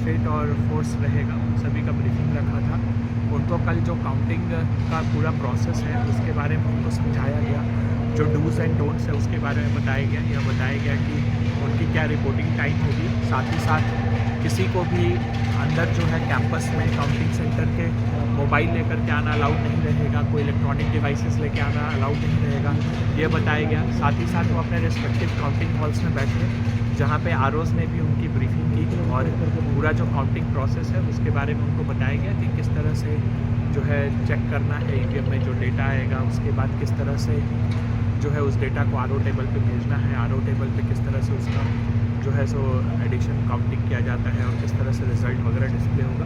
Magistrate और force रहेगा, उन सभी का ब्रीफिंग रखा था। उनको कल जो काउंटिंग का पूरा प्रोसेस है उसके बारे में उनको समझाया गया, जो डूज़ एंड डोंट्स है उसके बारे में बताया गया। यह बताया गया कि उनकी क्या रिपोर्टिंग टाइम होगी। साथ ही साथ किसी को भी अंदर जो है कैंपस में काउंटिंग सेंटर के मोबाइल लेकर के आना अलाउड नहीं रहेगा, कोई इलेक्ट्रॉनिक डिवाइसेस लेके आना अलाउड नहीं रहेगा, ये बताया गया। साथ ही साथ वो अपने रिस्पेक्टिव काउंटिंग हॉल्स में बैठे, जहाँ पे आरओज़ ने भी उनकी ब्रीफिंग की और पूरा जो काउंटिंग प्रोसेस है उसके बारे में उनको बताया गया कि किस तरह से जो है चेक करना है ईवीएम में जो डेटा आएगा, उसके बाद किस तरह से जो है उस डेटा को आरओ टेबल पे भेजना है, आरओ टेबल पे किस तरह से उसका जो है सो एडिशन काउंटिंग किया जाता है और किस तरह से रिज़ल्ट वगैरह डिस्प्ले होगा,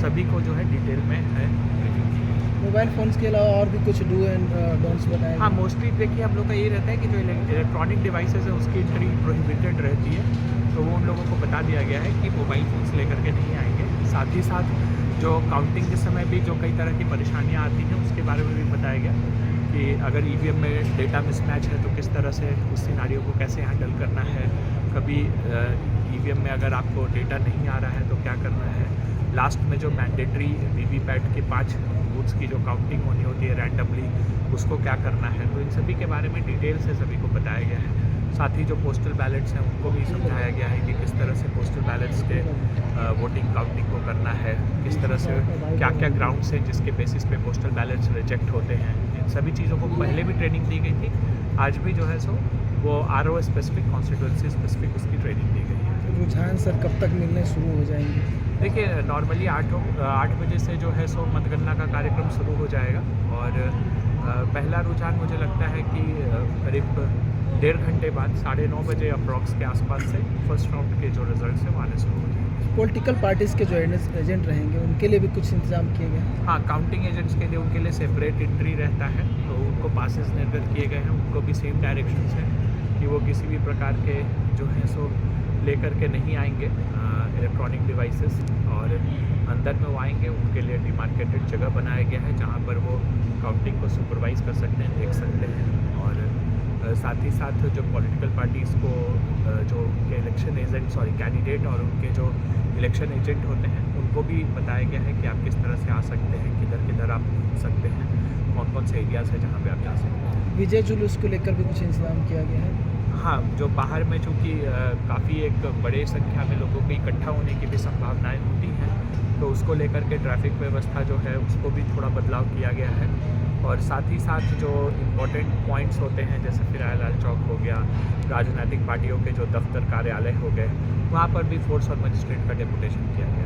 सभी को जो है डिटेल में है ब्रीफिंग की। मोबाइल फ़ोन्स के अलावा और भी कुछ डू एंड डोंट्स बताए? हाँ, मोस्टली देखिए हम लोग का ये रहता है कि जो इलेक्ट्रॉनिक डिवाइसेस है उसकी एंट्री प्रोहिबिटेड रहती है, तो वो उन लोगों को बता दिया गया है कि मोबाइल फ़ोन्स लेकर के नहीं आएंगे। साथ ही साथ जो काउंटिंग के समय भी जो कई तरह की परेशानियाँ आती हैं उसके बारे में भी बताया गया कि अगर ईवीएम में डेटा मिसमैच है तो किस तरह से उस सिनारियो को कैसे हैंडल करना है। कभी ईवीएम में अगर आपको डेटा नहीं आ रहा है तो क्या करना है। लास्ट में जो मैंडेटरी वीवीपैट के 5 बूथ्स की जो काउंटिंग होनी होती है रैंडमली, उसको क्या करना है, तो इन सभी के बारे में डिटेल से सभी को बताया गया है। साथ ही जो पोस्टल बैलेट्स हैं उनको भी समझाया गया है कि किस तरह से पोस्टल बैलेट्स के वोटिंग काउंटिंग को करना है, किस तरह से क्या क्या ग्राउंड्स हैं जिसके बेसिस पे पोस्टल बैलेट्स रिजेक्ट होते हैं। इन सभी चीज़ों को पहले भी ट्रेनिंग दी गई थी, आज भी जो है सो वो आरओ स्पेसिफिक, कॉन्स्टिट्यूंसी स्पेसिफिक उसकी ट्रेनिंग दी गई है। रुझान सर कब तक मिलने शुरू हो जाएंगे? देखिए नॉर्मली 8 बजे से जो है सो मतगणना का कार्यक्रम शुरू हो जाएगा और पहला रुझान मुझे लगता है कि करीब 1.5 घंटे बाद 9:30 बजे अप्रॉक्स के आसपास से फर्स्ट राउंड के जो रिजल्ट्स हैं वो आने शुरू हो जाएंगे। पॉलिटिकल पार्टीज़ के जो एजेंट रहेंगे उनके लिए भी कुछ इंतजाम किए गए हैं? हाँ, काउंटिंग एजेंट्स के लिए उनके लिए सेपरेट एंट्री रहता है, तो उनको पासेस निर्गत किए गए हैं। उनको भी सेम डायरेक्शंस हैं कि वो किसी भी प्रकार के जो है सो लेकर के नहीं आएंगे इलेक्ट्रॉनिक डिवाइसेस, और अंदर में वो आएंगे उनके लिए डिमार्केटेड जगह बनाया गया है जहाँ पर वो काउंटिंग को सुपरवाइज कर सकते हैं, देख सकते हैं। और साथ ही साथ जो पॉलिटिकल पार्टीज़ को जो उनके इलेक्शन एजेंट कैंडिडेट और उनके जो इलेक्शन एजेंट होते हैं उनको भी बताया गया है कि आप किस तरह से आ सकते हैं, किधर किधर आप घूम सकते हैं, कौन कौन से एरियाज़ है जहाँ पे आप जा सकते हैं। विजय जुलूस को लेकर भी कुछ इंतजाम किया गया है? हाँ, जो बाहर में चूँकि काफ़ी एक बड़े संख्या में लोगों के इकट्ठा होने की भी संभावनाएं होती हैं, तो उसको लेकर के ट्रैफिक व्यवस्था जो है उसको भी थोड़ा बदलाव किया गया है। और साथ ही साथ जो इम्पोर्टेंट पॉइंट्स होते हैं जैसे फिरालाल चौक हो गया, राजनीतिक पार्टियों के जो दफ्तर कार्यालय हो गए, वहाँ पर भी फोर्स और मजिस्ट्रेट का डेपुटेशन किया गया।